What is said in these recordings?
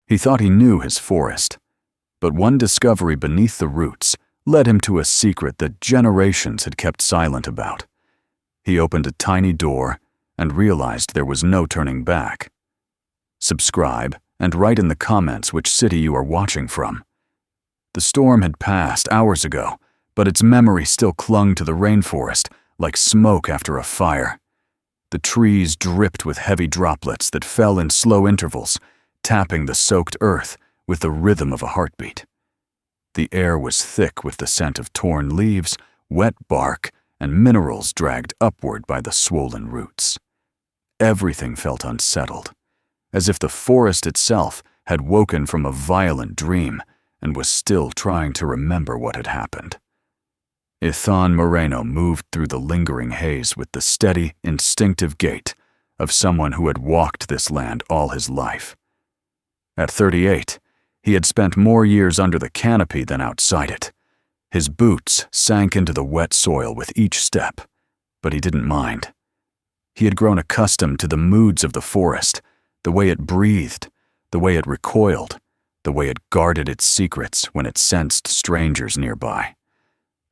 He thought he knew his forest, but one discovery beneath the roots led him to a secret that generations had kept silent about. He opened a tiny door and realized there was no turning back. Subscribe and write in the comments which city you are watching from. The storm had passed hours ago, but its memory still clung to the rainforest like smoke after a fire. The trees dripped with heavy droplets that fell in slow intervals, tapping the soaked earth with the rhythm of a heartbeat. The air was thick with the scent of torn leaves, wet bark, and minerals dragged upward by the swollen roots. Everything felt unsettled, as if the forest itself had woken from a violent dream and was still trying to remember what had happened. Ethan Moreno moved through the lingering haze with the steady, instinctive gait of someone who had walked this land all his life. At 38, he had spent more years under the canopy than outside it. His boots sank into the wet soil with each step, but he didn't mind. He had grown accustomed to the moods of the forest, the way it breathed, the way it recoiled, the way it guarded its secrets when it sensed strangers nearby.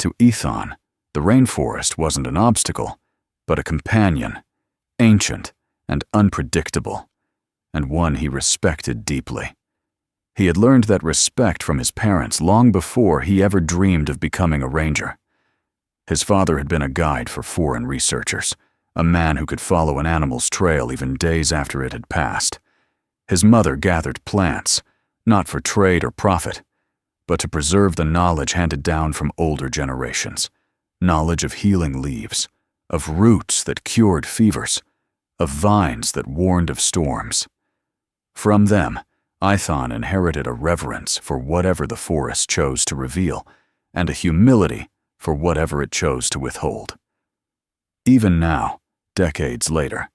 To Ethan, the rainforest wasn't an obstacle, but a companion, ancient and unpredictable, and one he respected deeply. He had learned that respect from his parents long before he ever dreamed of becoming a ranger. His father had been a guide for foreign researchers, a man who could follow an animal's trail even days after it had passed. His mother gathered plants, not for trade or profit, but to preserve the knowledge handed down from older generations, knowledge of healing leaves, of roots that cured fevers, of vines that warned of storms. From them, Ethan inherited a reverence for whatever the forest chose to reveal, and a humility for whatever it chose to withhold. Even now, decades later,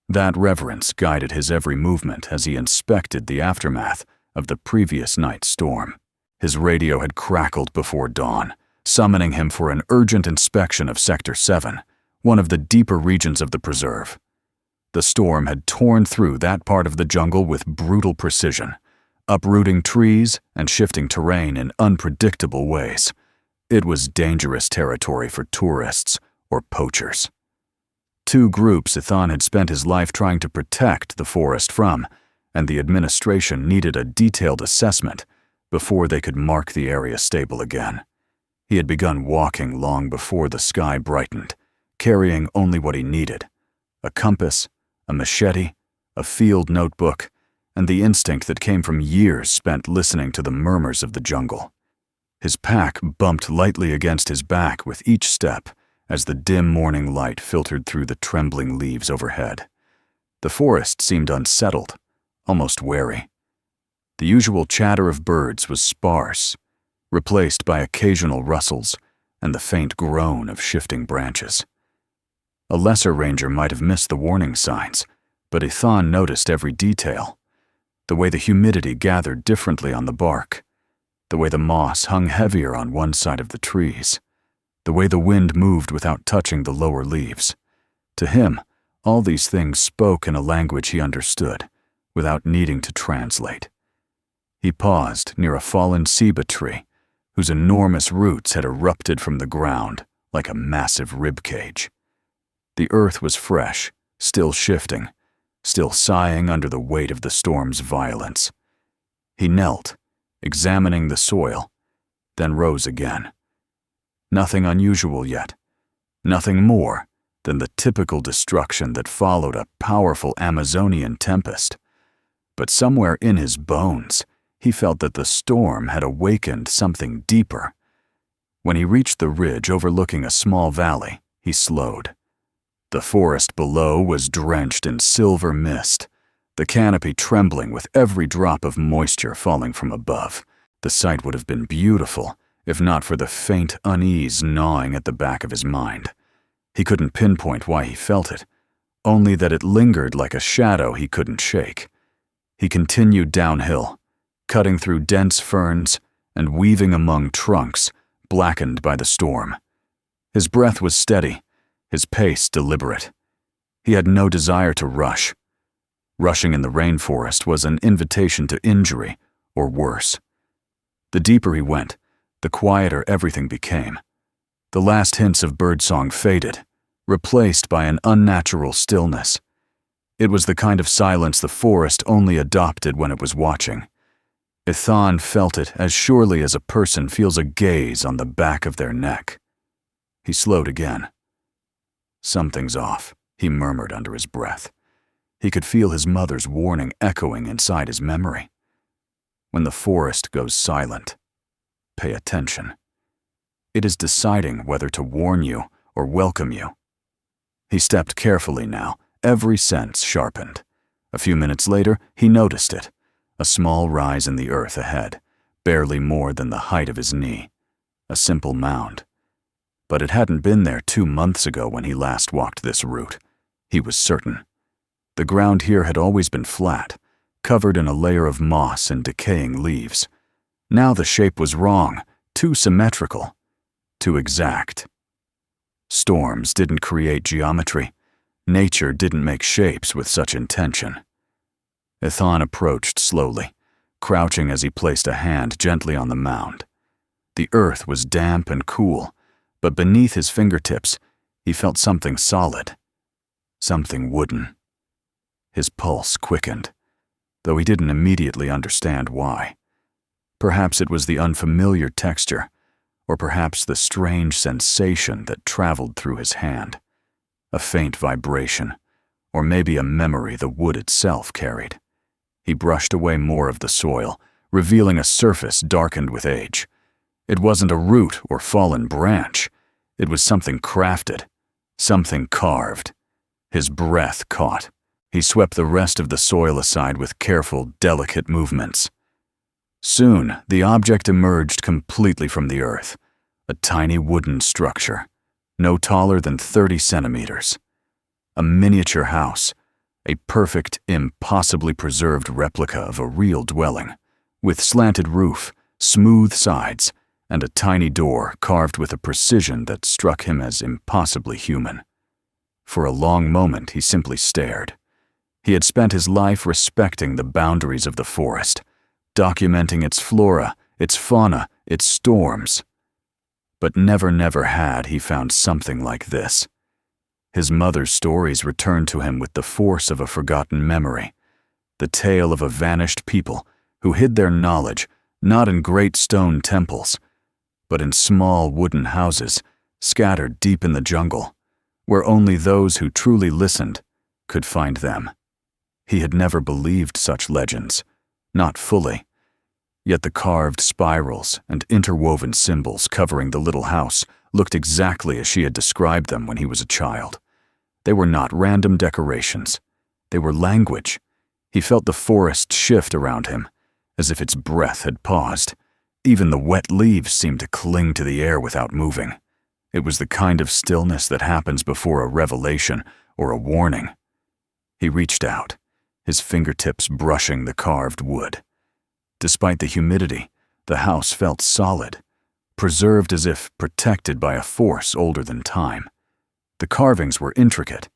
that reverence guided his every movement as he inspected the aftermath of the previous night's storm. His radio had crackled before dawn, summoning him for an urgent inspection of Sector 7, one of the deeper regions of the preserve. The storm had torn through that part of the jungle with brutal precision, uprooting trees and shifting terrain in unpredictable ways. It was dangerous territory for tourists or poachers. Two groups Ethan had spent his life trying to protect the forest from, and the administration needed a detailed assessment before they could mark the area stable again. He had begun walking long before the sky brightened, carrying only what he needed: a compass, a machete, a field notebook, and the instinct that came from years spent listening to the murmurs of the jungle. His pack bumped lightly against his back with each step as the dim morning light filtered through the trembling leaves overhead. The forest seemed unsettled, almost wary. The usual chatter of birds was sparse, replaced by occasional rustles and the faint groan of shifting branches. A lesser ranger might have missed the warning signs, but Ethan noticed every detail: the way the humidity gathered differently on the bark, the way the moss hung heavier on one side of the trees, the way the wind moved without touching the lower leaves. To him, all these things spoke in a language he understood, without needing to translate. He paused near a fallen ceiba tree, whose enormous roots had erupted from the ground like a massive rib cage. The earth was fresh, still shifting, still sighing under the weight of the storm's violence. He knelt, examining the soil, then rose again. Nothing unusual yet, nothing more than the typical destruction that followed a powerful Amazonian tempest. But somewhere in his bones, he felt that the storm had awakened something deeper. When he reached the ridge overlooking a small valley, he slowed. The forest below was drenched in silver mist, the canopy trembling with every drop of moisture falling from above. The sight would have been beautiful, if not for the faint unease gnawing at the back of his mind. He couldn't pinpoint why he felt it, only that it lingered like a shadow he couldn't shake. He continued downhill, cutting through dense ferns and weaving among trunks blackened by the storm. His breath was steady, his pace deliberate. He had no desire to rush. Rushing in the rainforest was an invitation to injury, or worse. The deeper he went, the quieter everything became. The last hints of birdsong faded, replaced by an unnatural stillness. It was the kind of silence the forest only adopted when it was watching. Ethan felt it as surely as a person feels a gaze on the back of their neck. He slowed again. "Something's off," he murmured under his breath. He could feel his mother's warning echoing inside his memory. When the forest goes silent, pay attention. It is deciding whether to warn you or welcome you. He stepped carefully now, every sense sharpened. A few minutes later, he noticed it. A small rise in the earth ahead, barely more than the height of his knee. A simple mound. But it hadn't been there 2 months ago when he last walked this route. He was certain. The ground here had always been flat, covered in a layer of moss and decaying leaves. Now the shape was wrong, too symmetrical, too exact. Storms didn't create geometry. Nature didn't make shapes with such intention. Ethan approached slowly, crouching as he placed a hand gently on the mound. The earth was damp and cool, but beneath his fingertips, he felt something solid, something wooden. His pulse quickened, though he didn't immediately understand why. Perhaps it was the unfamiliar texture, or perhaps the strange sensation that traveled through his hand. A faint vibration, or maybe a memory the wood itself carried. He brushed away more of the soil, revealing a surface darkened with age. It wasn't a root or fallen branch. It was something crafted, something carved. His breath caught. He swept the rest of the soil aside with careful, delicate movements. Soon, the object emerged completely from the earth. A tiny wooden structure, no taller than 30 centimeters. A miniature house, a perfect, impossibly preserved replica of a real dwelling, with slanted roof, smooth sides, and a tiny door carved with a precision that struck him as impossibly human. For a long moment, he simply stared. He had spent his life respecting the boundaries of the forest, documenting its flora, its fauna, its storms. But never had he found something like this. His mother's stories returned to him with the force of a forgotten memory, the tale of a vanished people who hid their knowledge not in great stone temples, but in small wooden houses scattered deep in the jungle, where only those who truly listened could find them. He had never believed such legends, not fully. Yet the carved spirals and interwoven symbols covering the little house looked exactly as she had described them when he was a child. They were not random decorations. They were language. He felt the forest shift around him, as if its breath had paused. Even the wet leaves seemed to cling to the air without moving. It was the kind of stillness that happens before a revelation or a warning. He reached out, his fingertips brushing the carved wood. Despite the humidity, the house felt solid, preserved as if protected by a force older than time. The carvings were intricate,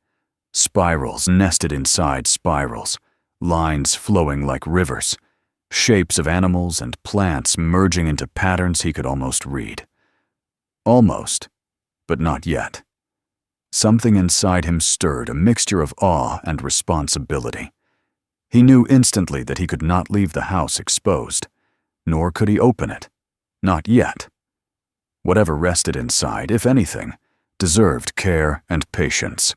spirals nested inside spirals, lines flowing like rivers, shapes of animals and plants merging into patterns he could almost read. Almost, but not yet. Something inside him stirred, a mixture of awe and responsibility. He knew instantly that he could not leave the house exposed, nor could he open it. Not yet. Whatever rested inside, if anything, deserved care and patience.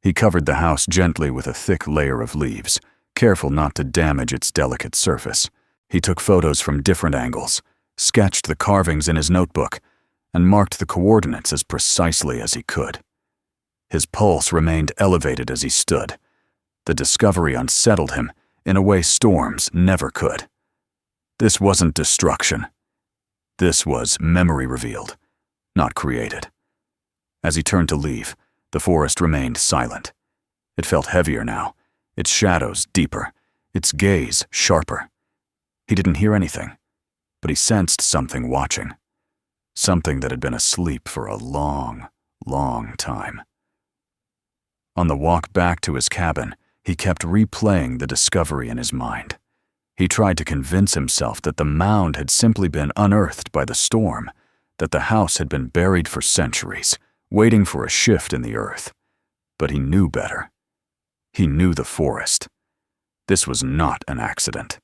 He covered the house gently with a thick layer of leaves, careful not to damage its delicate surface. He took photos from different angles, sketched the carvings in his notebook, and marked the coordinates as precisely as he could. His pulse remained elevated as he stood. The discovery unsettled him in a way storms never could. This wasn't destruction. This was memory revealed, not created. As he turned to leave, the forest remained silent. It felt heavier now, its shadows deeper, its gaze sharper. He didn't hear anything, but he sensed something watching. Something that had been asleep for a long, long time. On the walk back to his cabin, he kept replaying the discovery in his mind. He tried to convince himself that the mound had simply been unearthed by the storm, that the house had been buried for centuries, waiting for a shift in the earth. But he knew better. He knew the forest. This was not an accident.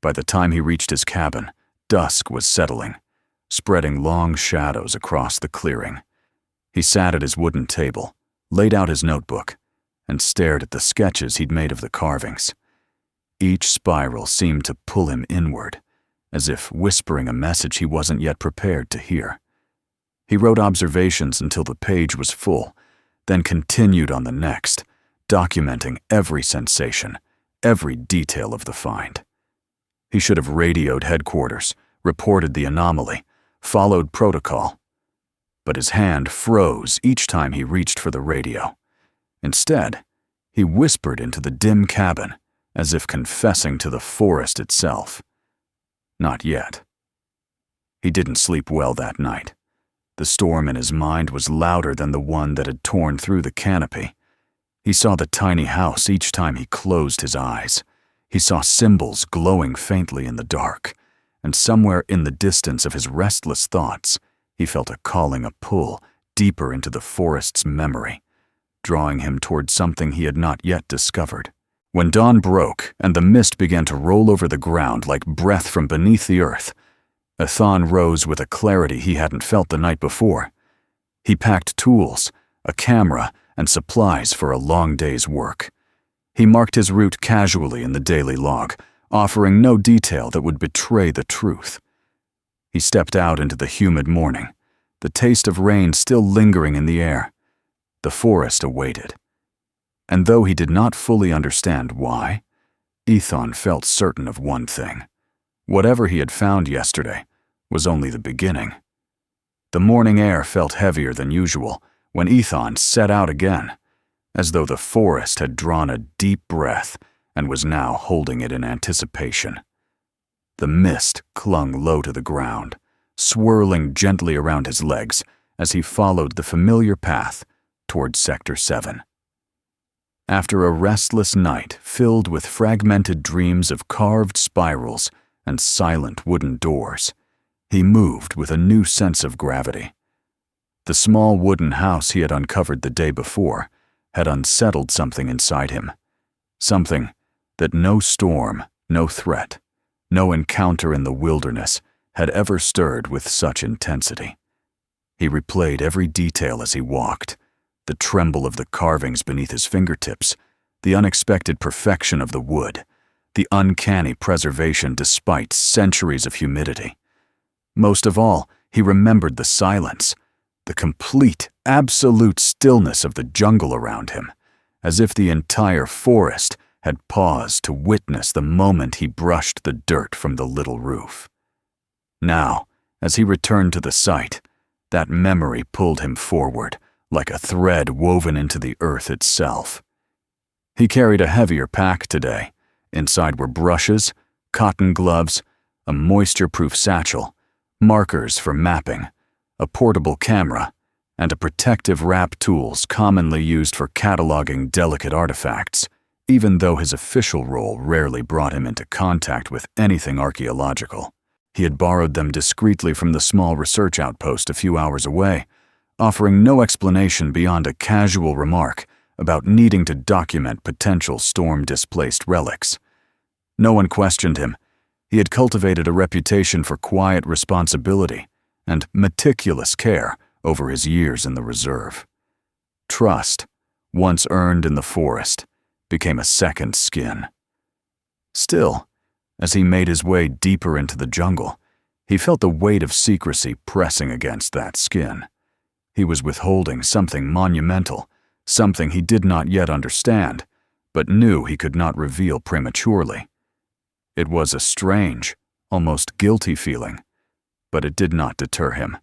By the time he reached his cabin, dusk was settling, spreading long shadows across the clearing. He sat at his wooden table, laid out his notebook, and stared at the sketches he'd made of the carvings. Each spiral seemed to pull him inward, as if whispering a message he wasn't yet prepared to hear. He wrote observations until the page was full, then continued on the next, documenting every sensation, every detail of the find. He should have radioed headquarters, reported the anomaly, followed protocol. But his hand froze each time he reached for the radio. Instead, he whispered into the dim cabin, as if confessing to the forest itself. Not yet. He didn't sleep well that night. The storm in his mind was louder than the one that had torn through the canopy. He saw the tiny house each time he closed his eyes. He saw symbols glowing faintly in the dark, and somewhere in the distance of his restless thoughts, he felt a calling, a pull deeper into the forest's memory, drawing him toward something he had not yet discovered. When dawn broke and the mist began to roll over the ground like breath from beneath the earth, Ethan rose with a clarity he hadn't felt the night before. He packed tools, a camera, and supplies for a long day's work. He marked his route casually in the daily log, offering no detail that would betray the truth. He stepped out into the humid morning, the taste of rain still lingering in the air. The forest awaited. And though he did not fully understand why, Ethan felt certain of one thing. Whatever he had found yesterday was only the beginning. The morning air felt heavier than usual when Ethan set out again, as though the forest had drawn a deep breath and was now holding it in anticipation. The mist clung low to the ground, swirling gently around his legs as he followed the familiar path toward Sector 7. After a restless night filled with fragmented dreams of carved spirals and silent wooden doors, he moved with a new sense of gravity. The small wooden house he had uncovered the day before had unsettled something inside him, something that no storm, no threat, no encounter in the wilderness had ever stirred with such intensity. He replayed every detail as he walked, the tremble of the carvings beneath his fingertips, the unexpected perfection of the wood, the uncanny preservation despite centuries of humidity. Most of all, he remembered the silence, the complete, absolute stillness of the jungle around him, as if the entire forest had paused to witness the moment he brushed the dirt from the little roof. Now, as he returned to the site, that memory pulled him forward, like a thread woven into the earth itself. He carried a heavier pack today. Inside were brushes, cotton gloves, a moisture-proof satchel, markers for mapping, a portable camera, and a protective wrap tools commonly used for cataloging delicate artifacts, even though his official role rarely brought him into contact with anything archaeological. He had borrowed them discreetly from the small research outpost a few hours away, offering no explanation beyond a casual remark about needing to document potential storm-displaced relics. No one questioned him. He had cultivated a reputation for quiet responsibility and meticulous care over his years in the reserve. Trust, once earned in the forest, became a second skin. Still, as he made his way deeper into the jungle, he felt the weight of secrecy pressing against that skin. He was withholding something monumental, something he did not yet understand, but knew he could not reveal prematurely. It was a strange, almost guilty feeling, but it did not deter him.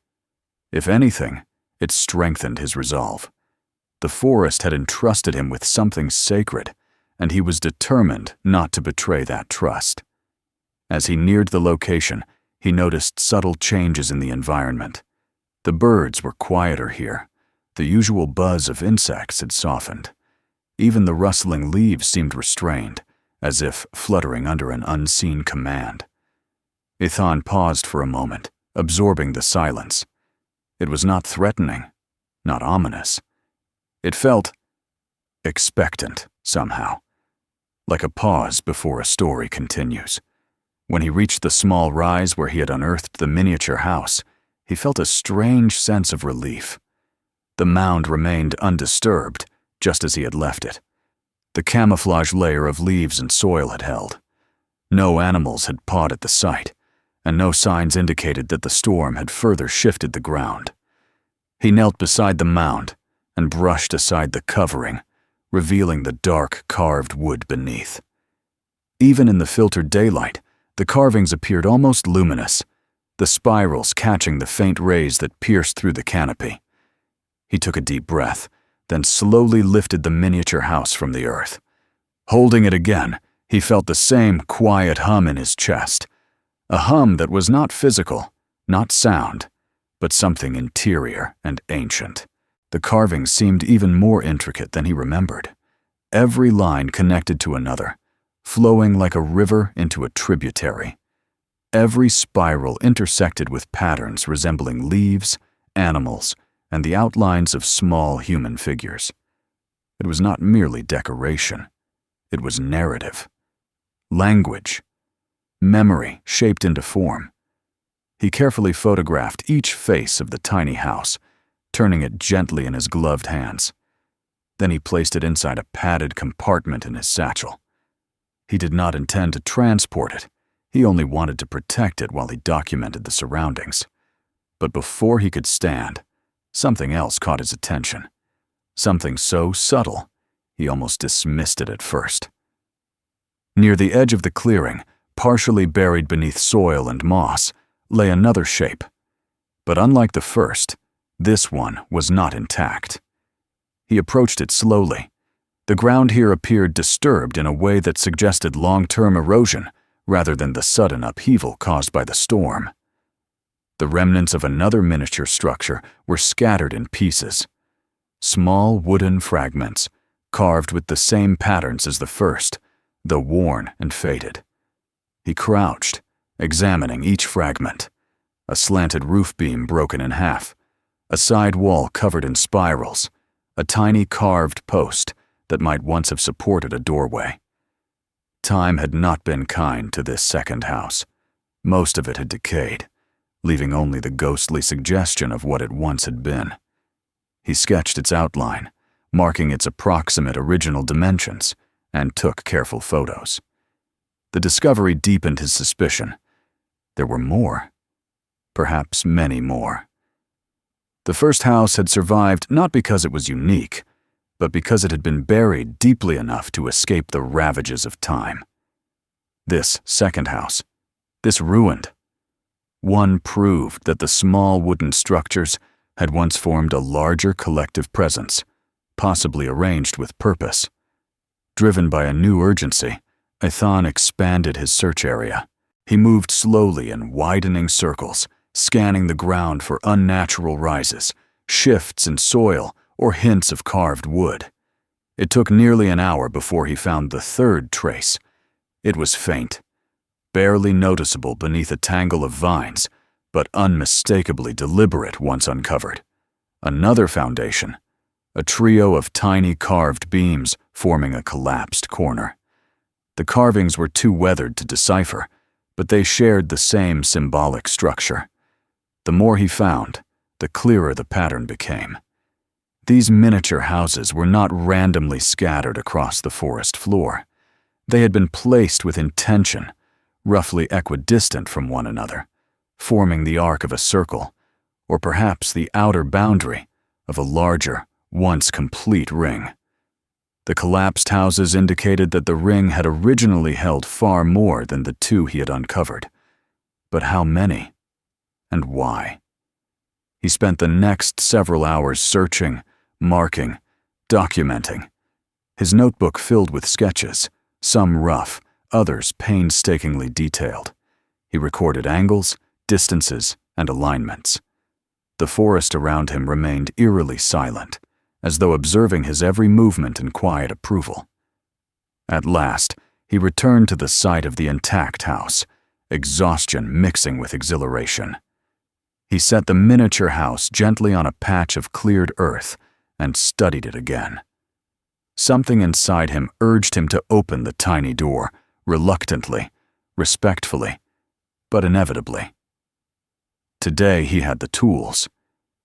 If anything, it strengthened his resolve. The forest had entrusted him with something sacred, and he was determined not to betray that trust. As he neared the location, he noticed subtle changes in the environment. The birds were quieter here. The usual buzz of insects had softened. Even the rustling leaves seemed restrained, as if fluttering under an unseen command. Ethan paused for a moment, absorbing the silence. It was not threatening, not ominous. It felt expectant, somehow, like a pause before a story continues. When he reached the small rise where he had unearthed the miniature house, he felt a strange sense of relief. The mound remained undisturbed, just as he had left it. The camouflage layer of leaves and soil had held. No animals had pawed at the site, and no signs indicated that the storm had further shifted the ground. He knelt beside the mound and brushed aside the covering, revealing the dark, carved wood beneath. Even in the filtered daylight, the carvings appeared almost luminous, the spirals catching the faint rays that pierced through the canopy. He took a deep breath, then slowly lifted the miniature house from the earth. Holding it again, he felt the same quiet hum in his chest, a hum that was not physical, not sound, but something interior and ancient. The carvings seemed even more intricate than he remembered. Every line connected to another, flowing like a river into a tributary. Every spiral intersected with patterns resembling leaves, animals, and the outlines of small human figures. It was not merely decoration. It was narrative. Language. Memory shaped into form. He carefully photographed each face of the tiny house, turning it gently in his gloved hands. Then he placed it inside a padded compartment in his satchel. He did not intend to transport it. He only wanted to protect it while he documented the surroundings. But before he could stand, something else caught his attention. Something so subtle, he almost dismissed it at first. Near the edge of the clearing, partially buried beneath soil and moss, lay another shape. But unlike the first, this one was not intact. He approached it slowly. The ground here appeared disturbed in a way that suggested long-term erosion rather than the sudden upheaval caused by the storm. The remnants of another miniature structure were scattered in pieces. Small wooden fragments, carved with the same patterns as the first, though worn and faded. He crouched, examining each fragment. A slanted roof beam broken in half, a side wall covered in spirals, a tiny carved post that might once have supported a doorway. Time had not been kind to this second house. Most of it had decayed, leaving only the ghostly suggestion of what it once had been. He sketched its outline, marking its approximate original dimensions, and took careful photos. The discovery deepened his suspicion. There were more. Perhaps many more. The first house had survived not because it was unique, but because it had been buried deeply enough to escape the ravages of time. This second house, this ruined one, proved that the small wooden structures had once formed a larger collective presence, possibly arranged with purpose. Driven by a new urgency, Ethan expanded his search area. He moved slowly in widening circles, scanning the ground for unnatural rises, shifts in soil, or hints of carved wood. It took nearly an hour before he found the third trace. It was faint, barely noticeable beneath a tangle of vines, but unmistakably deliberate once uncovered. Another foundation, a trio of tiny carved beams forming a collapsed corner. The carvings were too weathered to decipher, but they shared the same symbolic structure. The more he found, the clearer the pattern became. These miniature houses were not randomly scattered across the forest floor. They had been placed with intention, roughly equidistant from one another, forming the arc of a circle, or perhaps the outer boundary of a larger, once complete ring. The collapsed houses indicated that the ring had originally held far more than the two he had uncovered. But how many? And why? He spent the next several hours searching, marking, documenting. His notebook filled with sketches, some rough, others painstakingly detailed. He recorded angles, distances, and alignments. The forest around him remained eerily silent, as though observing his every movement in quiet approval. At last, he returned to the site of the intact house, exhaustion mixing with exhilaration. He set the miniature house gently on a patch of cleared earth and studied it again. Something inside him urged him to open the tiny door, reluctantly, respectfully, but inevitably. Today he had the tools.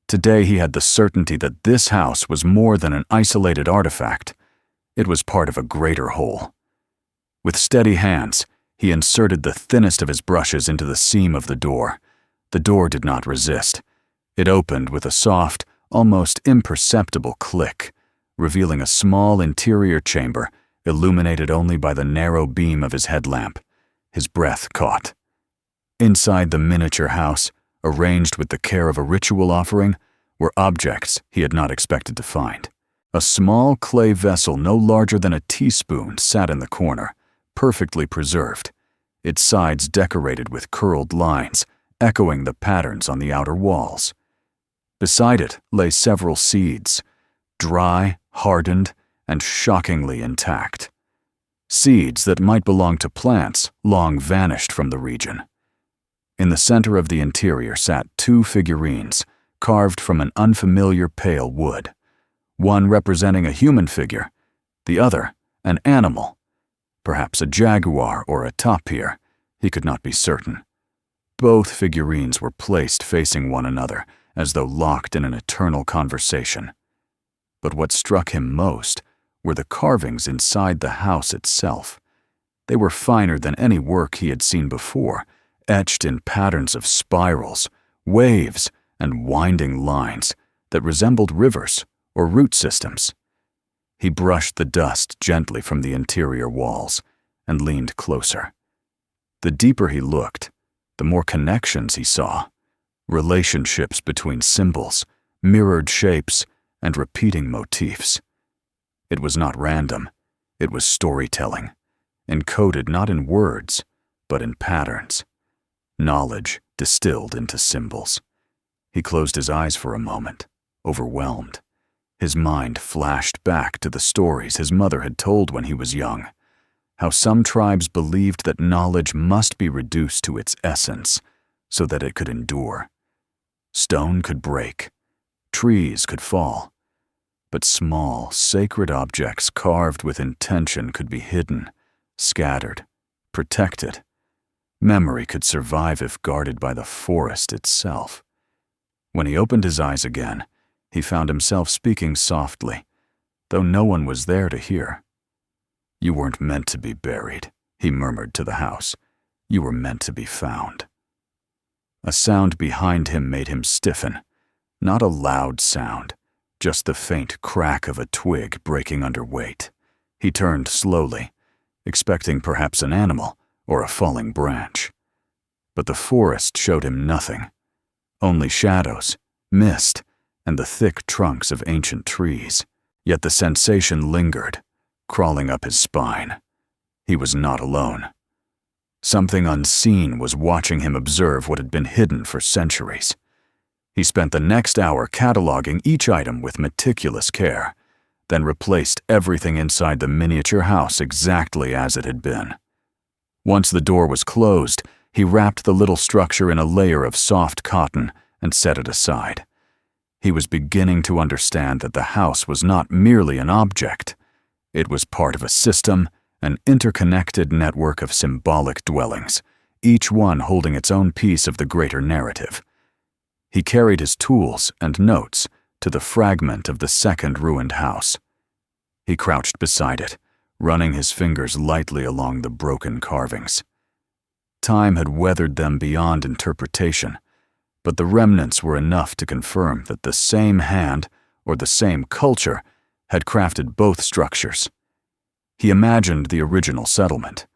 Today he had the certainty that this house was more than an isolated artifact. It was part of a greater whole. With steady hands, he inserted the thinnest of his brushes into the seam of the door. The door did not resist. It opened with a soft, almost imperceptible click, revealing a small interior chamber illuminated only by the narrow beam of his headlamp. His breath caught. Inside the miniature house, arranged with the care of a ritual offering, were objects he had not expected to find. A small clay vessel no larger than a teaspoon sat in the corner, perfectly preserved, its sides decorated with curled lines, echoing the patterns on the outer walls. Beside it lay several seeds, dry, hardened, and shockingly intact. Seeds that might belong to plants long vanished from the region. In the center of the interior sat two figurines, carved from an unfamiliar pale wood, one representing a human figure, the other an animal, perhaps a jaguar or a tapir. He could not be certain. Both figurines were placed facing one another, as though locked in an eternal conversation. But what struck him most were the carvings inside the house itself. They were finer than any work he had seen before, etched in patterns of spirals, waves, and winding lines that resembled rivers or root systems. He brushed the dust gently from the interior walls and leaned closer. The deeper he looked, the more connections he saw, relationships between symbols, mirrored shapes, and repeating motifs. It was not random, it was storytelling, encoded not in words, but in patterns. Knowledge distilled into symbols. He closed his eyes for a moment, overwhelmed. His mind flashed back to the stories his mother had told when he was young, how some tribes believed that knowledge must be reduced to its essence so that it could endure. Stone could break, trees could fall, but small, sacred objects carved with intention could be hidden, scattered, protected. Memory could survive if guarded by the forest itself. When he opened his eyes again, he found himself speaking softly, though no one was there to hear. "You weren't meant to be buried," he murmured to the house. "You were meant to be found." A sound behind him made him stiffen. Not a loud sound, just the faint crack of a twig breaking under weight. He turned slowly, expecting perhaps an animal or a falling branch. But the forest showed him nothing. Only shadows, mist, and the thick trunks of ancient trees. Yet the sensation lingered, crawling up his spine. He was not alone. Something unseen was watching him observe what had been hidden for centuries. He spent the next hour cataloging each item with meticulous care, then replaced everything inside the miniature house exactly as it had been. Once the door was closed, he wrapped the little structure in a layer of soft cotton and set it aside. He was beginning to understand that the house was not merely an object. It was part of a system, an interconnected network of symbolic dwellings, each one holding its own piece of the greater narrative. He carried his tools and notes to the fragment of the second ruined house. He crouched beside it, running his fingers lightly along the broken carvings. Time had weathered them beyond interpretation, but the remnants were enough to confirm that the same hand, or the same culture, had crafted both structures. He imagined the original settlement,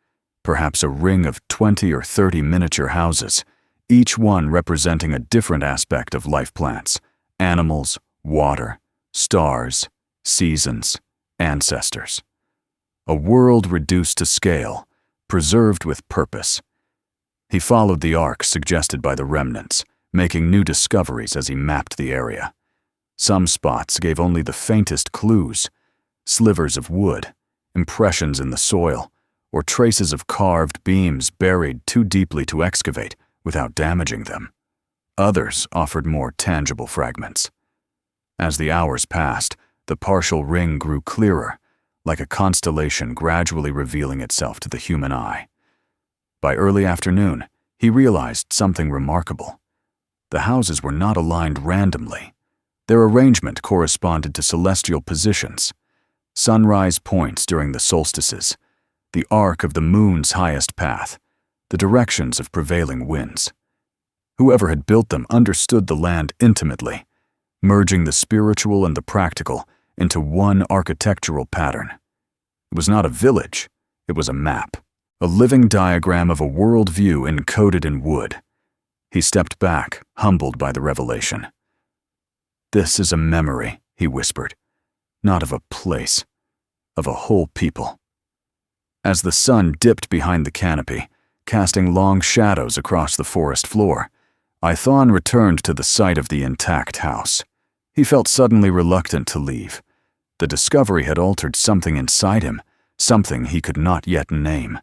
perhaps a ring of 20 or 30 miniature houses, each one representing a different aspect of life plants, animals, water, stars, seasons, ancestors. A world reduced to scale, preserved with purpose. He followed the arc suggested by the remnants, making new discoveries as he mapped the area. Some spots gave only the faintest clues, slivers of wood, impressions in the soil, or traces of carved beams buried too deeply to excavate without damaging them. Others offered more tangible fragments. As the hours passed, the partial ring grew clearer, like a constellation gradually revealing itself to the human eye. By early afternoon, he realized something remarkable. The houses were not aligned randomly. Their arrangement corresponded to celestial positions, sunrise points during the solstices, the arc of the moon's highest path, the directions of prevailing winds. Whoever had built them understood the land intimately, merging the spiritual and the practical into one architectural pattern. It was not a village, it was a map, a living diagram of a worldview encoded in wood. He stepped back, humbled by the revelation. "This is a memory," he whispered, "not of a place, of a whole people." As the sun dipped behind the canopy, casting long shadows across the forest floor, Ithon returned to the site of the intact house. He felt suddenly reluctant to leave. The discovery had altered something inside him, something he could not yet name.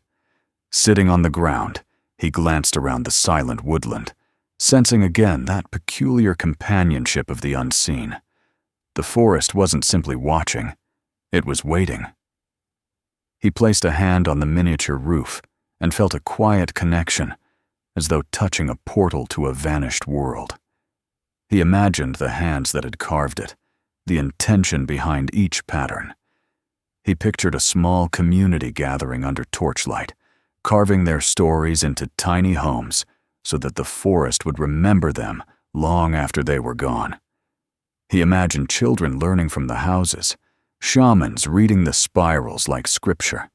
Sitting on the ground, he glanced around the silent woodland, sensing again that peculiar companionship of the unseen. The forest wasn't simply watching, it was waiting. He placed a hand on the miniature roof and felt a quiet connection, as though touching a portal to a vanished world. He imagined the hands that had carved it, the intention behind each pattern. He pictured a small community gathering under torchlight, carving their stories into tiny homes so that the forest would remember them long after they were gone. He imagined children learning from the houses, shamans reading the spirals like scripture,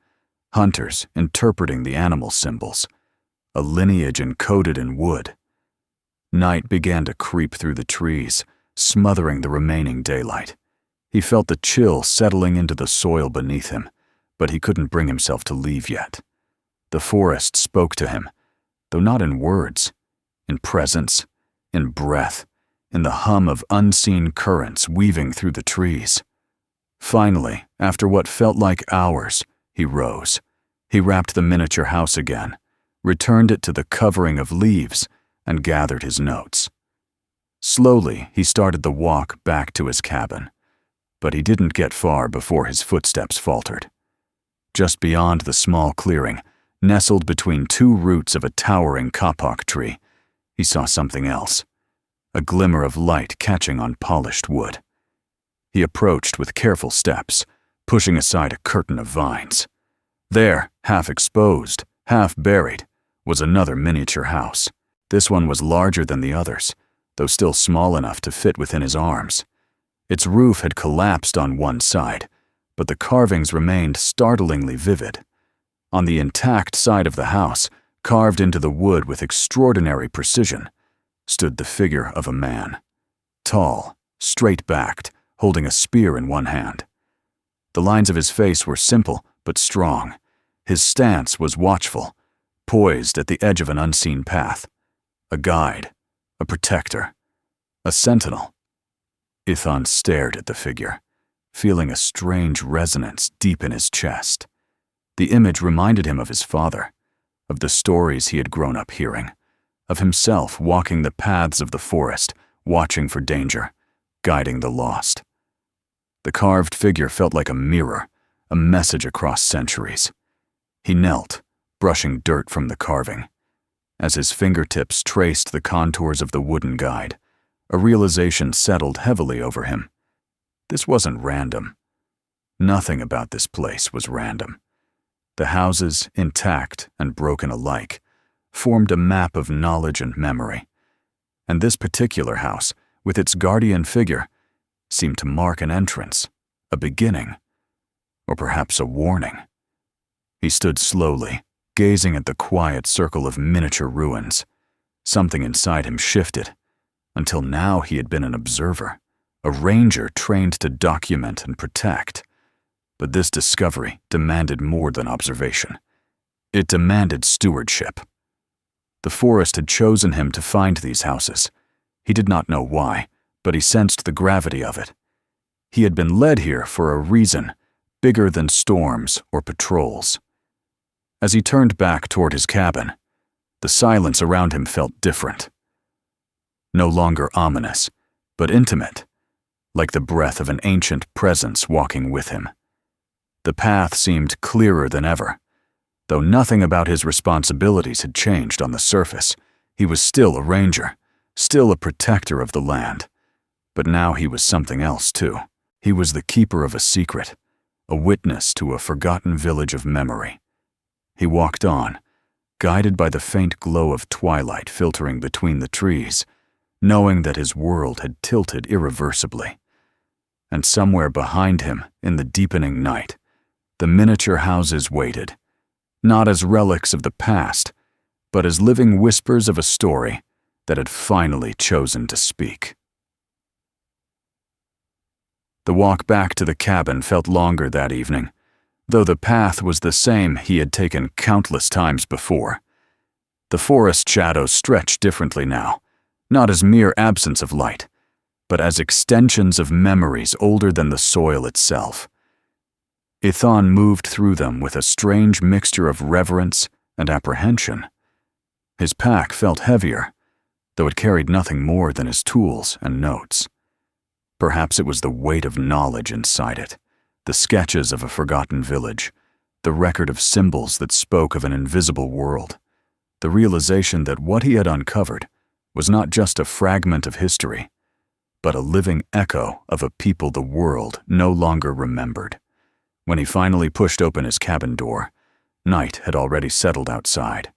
hunters interpreting the animal symbols, a lineage encoded in wood. Night began to creep through the trees, smothering the remaining daylight. He felt the chill settling into the soil beneath him, but he couldn't bring himself to leave yet. The forest spoke to him, though not in words, in presence, in breath, in the hum of unseen currents weaving through the trees. Finally, after what felt like hours, he rose. He wrapped the miniature house again, returned it to the covering of leaves, and gathered his notes. Slowly, he started the walk back to his cabin, but he didn't get far before his footsteps faltered. Just beyond the small clearing, nestled between two roots of a towering kapok tree, he saw something else, a glimmer of light catching on polished wood. He approached with careful steps, pushing aside a curtain of vines. There, half exposed, half buried, was another miniature house. This one was larger than the others, though still small enough to fit within his arms. Its roof had collapsed on one side, but the carvings remained startlingly vivid. On the intact side of the house, carved into the wood with extraordinary precision, stood the figure of a man. Tall, straight-backed, holding a spear in one hand. The lines of his face were simple but strong. His stance was watchful, poised at the edge of an unseen path. A guide, a protector, a sentinel. Ithon stared at the figure, feeling a strange resonance deep in his chest. The image reminded him of his father, of the stories he had grown up hearing, of himself walking the paths of the forest, watching for danger, guiding the lost. The carved figure felt like a mirror, a message across centuries. He knelt, brushing dirt from the carving. As his fingertips traced the contours of the wooden guide, a realization settled heavily over him. This wasn't random. Nothing about this place was random. The houses, intact and broken alike, formed a map of knowledge and memory. And this particular house, with its guardian figure, seemed to mark an entrance, a beginning, or perhaps a warning. He stood slowly, gazing at the quiet circle of miniature ruins. Something inside him shifted. Until now he had been an observer, a ranger trained to document and protect. But this discovery demanded more than observation. It demanded stewardship. The forest had chosen him to find these houses. He did not know why, but he sensed the gravity of it. He had been led here for a reason, bigger than storms or patrols. As he turned back toward his cabin, the silence around him felt different. No longer ominous, but intimate, like the breath of an ancient presence walking with him. The path seemed clearer than ever. Though nothing about his responsibilities had changed on the surface, he was still a ranger, still a protector of the land. But now he was something else too. He was the keeper of a secret, a witness to a forgotten village of memory. He walked on, guided by the faint glow of twilight filtering between the trees, knowing that his world had tilted irreversibly. And somewhere behind him, in the deepening night, the miniature houses waited, not as relics of the past, but as living whispers of a story that had finally chosen to speak. The walk back to the cabin felt longer that evening, though the path was the same he had taken countless times before. The forest shadows stretched differently now, not as mere absence of light, but as extensions of memories older than the soil itself. Ethan moved through them with a strange mixture of reverence and apprehension. His pack felt heavier, though it carried nothing more than his tools and notes. Perhaps it was the weight of knowledge inside it, the sketches of a forgotten village, the record of symbols that spoke of an invisible world, the realization that what he had uncovered was not just a fragment of history, but a living echo of a people the world no longer remembered. When he finally pushed open his cabin door, night had already settled outside.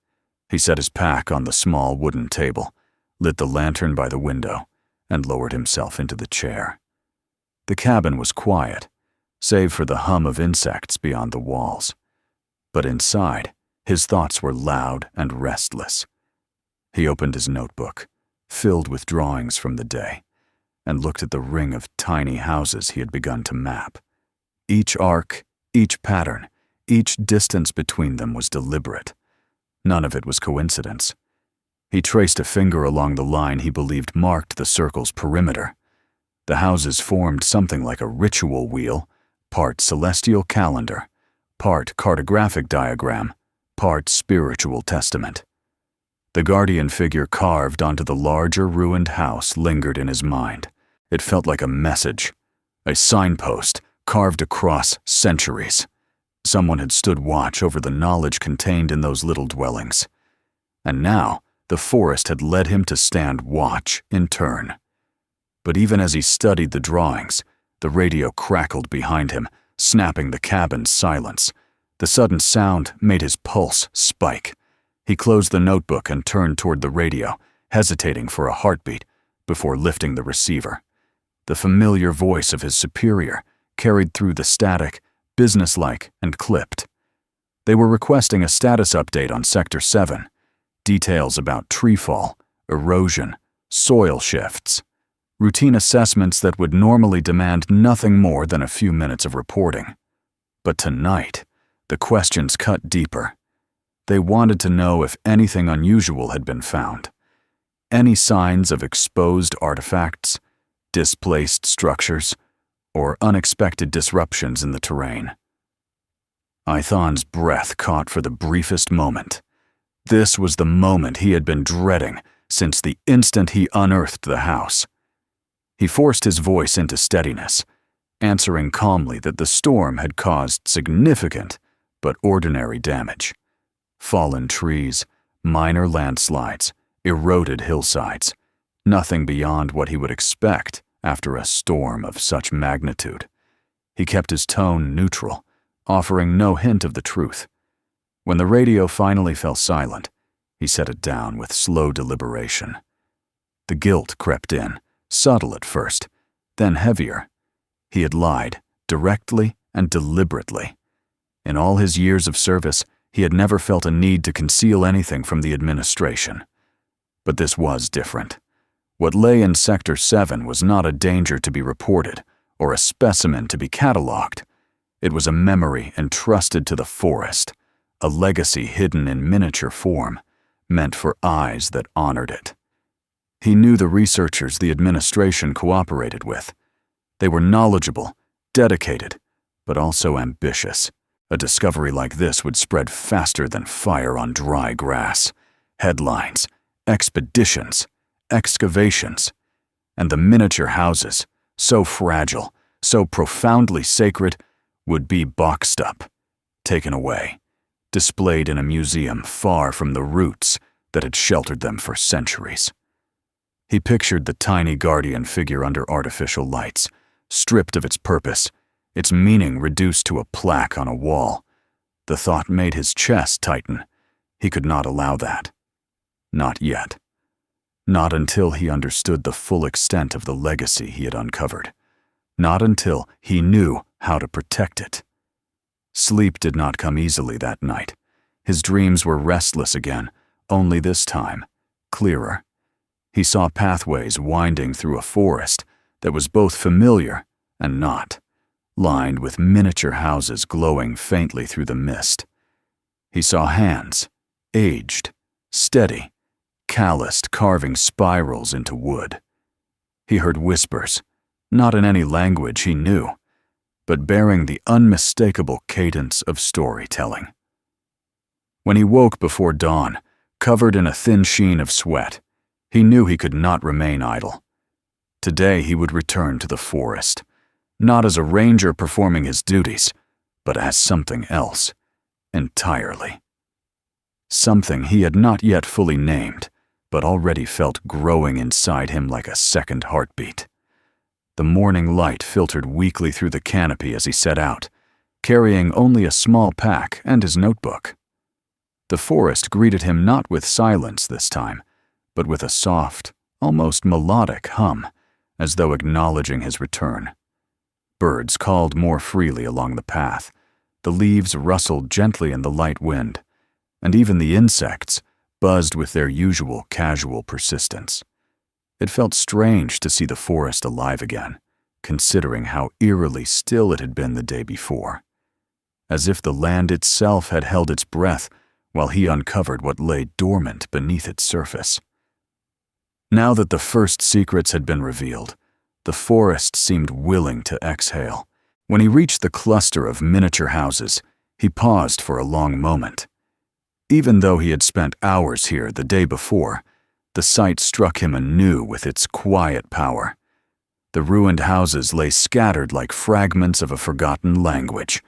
He set his pack on the small wooden table, lit the lantern by the window, and lowered himself into the chair. The cabin was quiet, save for the hum of insects beyond the walls. But inside, his thoughts were loud and restless. He opened his notebook, filled with drawings from the day, and looked at the ring of tiny houses he had begun to map. Each arc, each pattern, each distance between them was deliberate. None of it was coincidence. He traced a finger along the line he believed marked the circle's perimeter. The houses formed something like a ritual wheel, part celestial calendar, part cartographic diagram, part spiritual testament. The guardian figure carved onto the larger ruined house lingered in his mind. It felt like a message, a signpost carved across centuries. Someone had stood watch over the knowledge contained in those little dwellings. And now, the forest had led him to stand watch in turn. But even as he studied the drawings, the radio crackled behind him, snapping the cabin's silence. The sudden sound made his pulse spike. He closed the notebook and turned toward the radio, hesitating for a heartbeat before lifting the receiver. The familiar voice of his superior carried through the static, businesslike and clipped. They were requesting a status update on Sector 7, details about treefall, erosion, soil shifts, routine assessments that would normally demand nothing more than a few minutes of reporting. But tonight, the questions cut deeper. They wanted to know if anything unusual had been found. Any signs of exposed artifacts, displaced structures, or unexpected disruptions in the terrain. Ethan's breath caught for the briefest moment. This was the moment he had been dreading since the instant he unearthed the house. He forced his voice into steadiness, answering calmly that the storm had caused significant but ordinary damage. Fallen trees, minor landslides, eroded hillsides, nothing beyond what he would expect after a storm of such magnitude. He kept his tone neutral, offering no hint of the truth. When the radio finally fell silent, he set it down with slow deliberation. The guilt crept in, subtle at first, then heavier. He had lied, directly and deliberately. In all his years of service, he had never felt a need to conceal anything from the administration. But this was different. What lay in Sector 7 was not a danger to be reported, or a specimen to be catalogued. It was a memory entrusted to the forest, a legacy hidden in miniature form, meant for eyes that honored it. He knew the researchers the administration cooperated with. They were knowledgeable, dedicated, but also ambitious. A discovery like this would spread faster than fire on dry grass. Headlines, expeditions, excavations, and the miniature houses, so fragile, so profoundly sacred, would be boxed up, taken away, displayed in a museum far from the roots that had sheltered them for centuries. He pictured the tiny guardian figure under artificial lights, stripped of its purpose, its meaning reduced to a plaque on a wall. The thought made his chest tighten. He could not allow that. Not yet. Not until he understood the full extent of the legacy he had uncovered. Not until he knew how to protect it. Sleep did not come easily that night. His dreams were restless again, only this time, clearer. He saw pathways winding through a forest that was both familiar and not, lined with miniature houses glowing faintly through the mist. He saw hands, aged, steady, calloused, carving spirals into wood. He heard whispers, not in any language he knew, but bearing the unmistakable cadence of storytelling. When he woke before dawn, covered in a thin sheen of sweat, he knew he could not remain idle. Today he would return to the forest, not as a ranger performing his duties, but as something else, entirely. Something he had not yet fully named, but already felt growing inside him like a second heartbeat. The morning light filtered weakly through the canopy as he set out, carrying only a small pack and his notebook. The forest greeted him not with silence this time, but with a soft, almost melodic hum, as though acknowledging his return. Birds called more freely along the path, the leaves rustled gently in the light wind, and even the insects buzzed with their usual casual persistence. It felt strange to see the forest alive again, considering how eerily still it had been the day before. As if the land itself had held its breath while he uncovered what lay dormant beneath its surface. Now that the first secrets had been revealed, the forest seemed willing to exhale. When he reached the cluster of miniature houses, he paused for a long moment. Even though he had spent hours here the day before, the sight struck him anew with its quiet power. The ruined houses lay scattered like fragments of a forgotten language.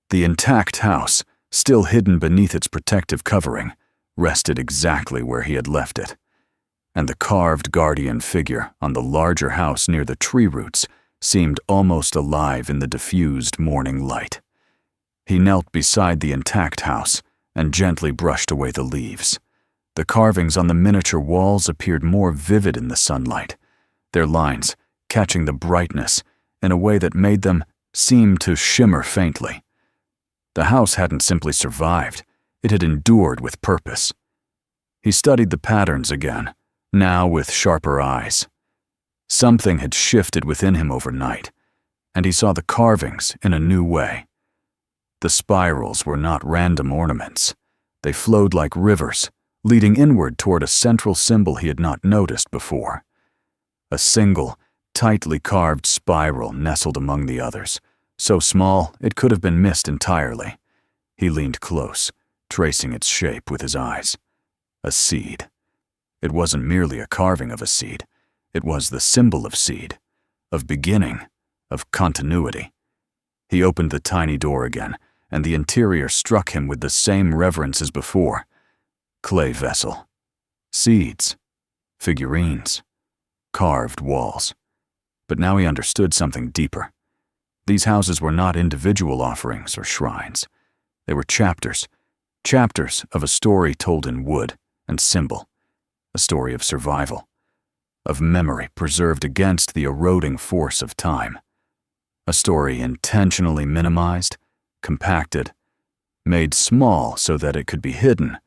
The intact house, still hidden beneath its protective covering, rested exactly where he had left it. And the carved guardian figure on the larger house near the tree roots seemed almost alive in the diffused morning light. He knelt beside the intact house and gently brushed away the leaves. The carvings on the miniature walls appeared more vivid in the sunlight, their lines catching the brightness in a way that made them seem to shimmer faintly. The house hadn't simply survived, it had endured with purpose. He studied the patterns again, now with sharper eyes. Something had shifted within him overnight, and he saw the carvings in a new way. The spirals were not random ornaments. They flowed like rivers, leading inward toward a central symbol he had not noticed before. A single, tightly carved spiral nestled among the others, so small it could have been missed entirely. He leaned close, tracing its shape with his eyes. A seed. It wasn't merely a carving of a seed. It was the symbol of seed, of beginning, of continuity. He opened the tiny door again, and the interior struck him with the same reverence as before. Clay vessel. Seeds. Figurines. Carved walls. But now he understood something deeper. These houses were not individual offerings or shrines. They were chapters of a story told in wood and symbol, a story of survival, of memory preserved against the eroding force of time, a story intentionally minimized, compacted, made small so that it could be hidden,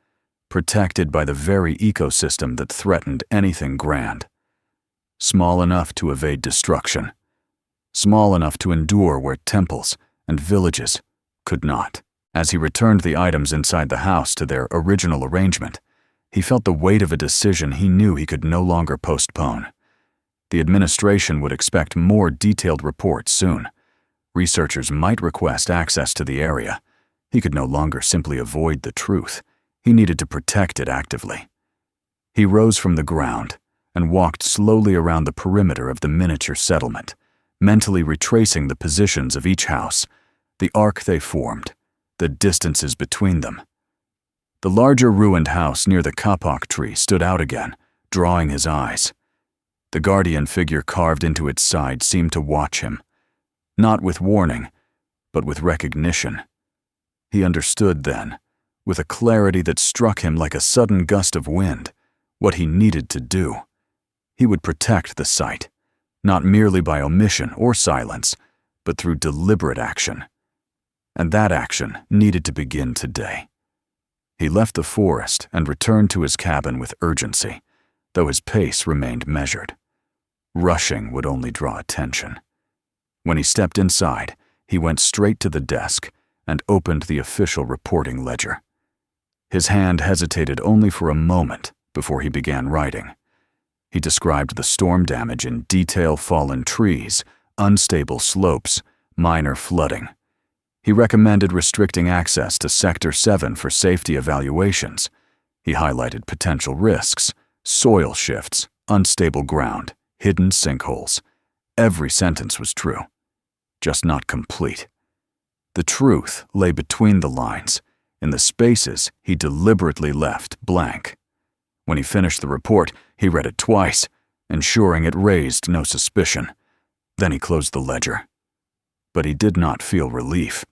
protected by the very ecosystem that threatened anything grand, small enough to evade destruction, small enough to endure where temples and villages could not. As he returned the items inside the house to their original arrangement, he felt the weight of a decision he knew he could no longer postpone. The administration would expect more detailed reports soon. Researchers might request access to the area. He could no longer simply avoid the truth. He needed to protect it actively. He rose from the ground and walked slowly around the perimeter of the miniature settlement, mentally retracing the positions of each house, the arc they formed, the distances between them. The larger ruined house near the kapok tree stood out again, drawing his eyes. The guardian figure carved into its side seemed to watch him, not with warning, but with recognition. He understood then, with a clarity that struck him like a sudden gust of wind, what he needed to do. He would protect the site, not merely by omission or silence, but through deliberate action. And that action needed to begin today. He left the forest and returned to his cabin with urgency, though his pace remained measured. Rushing would only draw attention. When he stepped inside, he went straight to the desk and opened the official reporting ledger. His hand hesitated only for a moment before he began writing. He described the storm damage in detail: fallen trees, unstable slopes, minor flooding. He recommended restricting access to Sector 7 for safety evaluations. He highlighted potential risks: soil shifts, unstable ground, hidden sinkholes. Every sentence was true, just not complete. The truth lay between the lines, in the spaces he deliberately left blank. When he finished the report, he read it twice, ensuring it raised no suspicion. Then he closed the ledger. But he did not feel relief.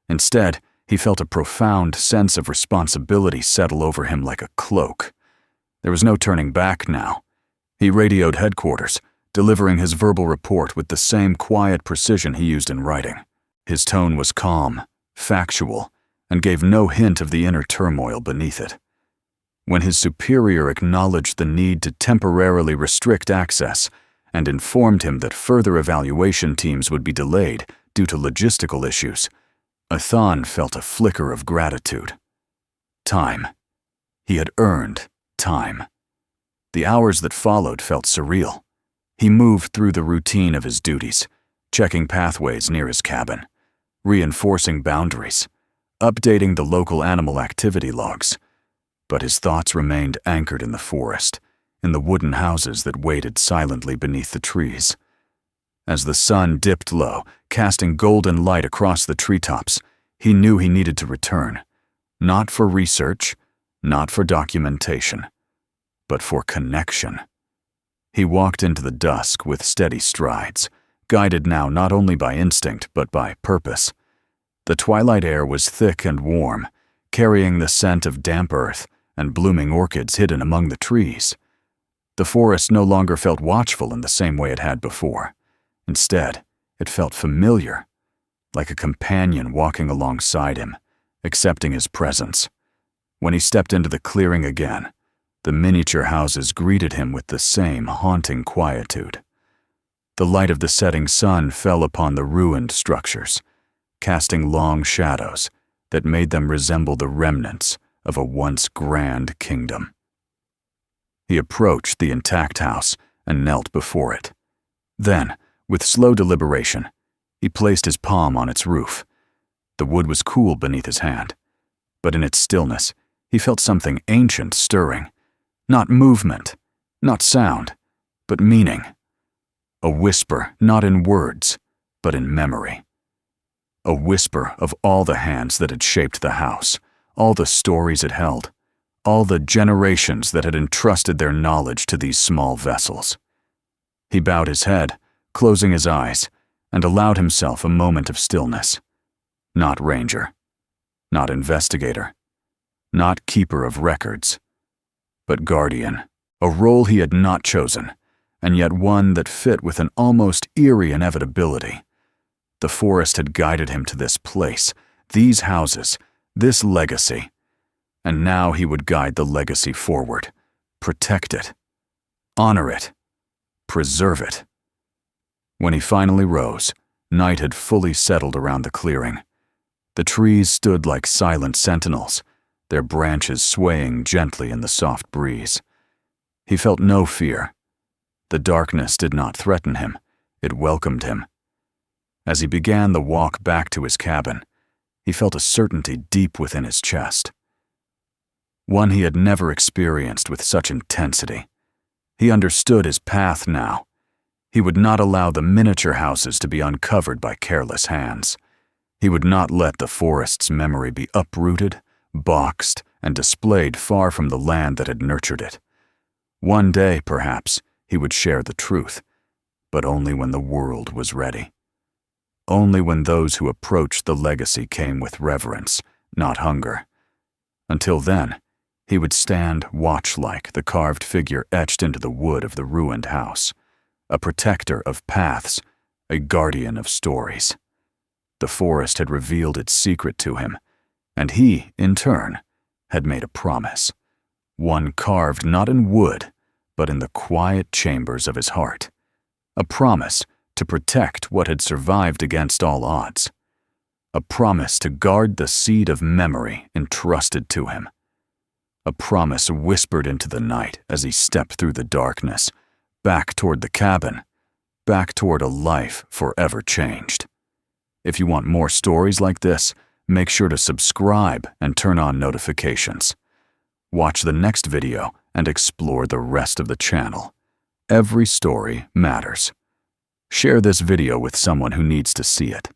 Instead, he felt a profound sense of responsibility settle over him like a cloak. There was no turning back now. He radioed headquarters, delivering his verbal report with the same quiet precision he used in writing. His tone was calm, factual, and gave no hint of the inner turmoil beneath it. When his superior acknowledged the need to temporarily restrict access and informed him that further evaluation teams would be delayed due to logistical issues, Ethan felt a flicker of gratitude. Time. He had earned time. The hours that followed felt surreal. He moved through the routine of his duties, checking pathways near his cabin, reinforcing boundaries, updating the local animal activity logs. But his thoughts remained anchored in the forest, in the wooden houses that waited silently beneath the trees. As the sun dipped low, casting golden light across the treetops, he knew he needed to return, not for research, not for documentation, but for connection. He walked into the dusk with steady strides, guided now not only by instinct but by purpose. The twilight air was thick and warm, carrying the scent of damp earth and blooming orchids hidden among the trees. The forest no longer felt watchful in the same way it had before. Instead, it felt familiar, like a companion walking alongside him, accepting his presence. When he stepped into the clearing again, the miniature houses greeted him with the same haunting quietude. The light of the setting sun fell upon the ruined structures, casting long shadows that made them resemble the remnants of a once grand kingdom. He approached the intact house and knelt before it. Then, with slow deliberation, he placed his palm on its roof. The wood was cool beneath his hand, but in its stillness, he felt something ancient stirring. Not movement, not sound, but meaning. A whisper not in words, but in memory. A whisper of all the hands that had shaped the house, all the stories it held, all the generations that had entrusted their knowledge to these small vessels. He bowed his head, closing his eyes, and allowed himself a moment of stillness. Not ranger, not investigator, not keeper of records, but guardian, a role he had not chosen, and yet one that fit with an almost eerie inevitability. The forest had guided him to this place, these houses, this legacy, and now he would guide the legacy forward, protect it, honor it, preserve it. When he finally rose, night had fully settled around the clearing. The trees stood like silent sentinels, their branches swaying gently in the soft breeze. He felt no fear. The darkness did not threaten him, it welcomed him. As he began the walk back to his cabin, he felt a certainty deep within his chest. One he had never experienced with such intensity. He understood his path now. He would not allow the miniature houses to be uncovered by careless hands. He would not let the forest's memory be uprooted, boxed, and displayed far from the land that had nurtured it. One day, perhaps, he would share the truth, but only when the world was ready. Only when those who approached the legacy came with reverence, not hunger. Until then, he would stand watch-like the carved figure etched into the wood of the ruined house, a protector of paths, a guardian of stories. The forest had revealed its secret to him, and he, in turn, had made a promise, one carved not in wood, but in the quiet chambers of his heart, a promise to protect what had survived against all odds, a promise to guard the seed of memory entrusted to him, a promise whispered into the night as he stepped through the darkness, back toward the cabin, back toward a life forever changed. If you want more stories like this, make sure to subscribe and turn on notifications. Watch the next video and explore the rest of the channel. Every story matters. Share this video with someone who needs to see it.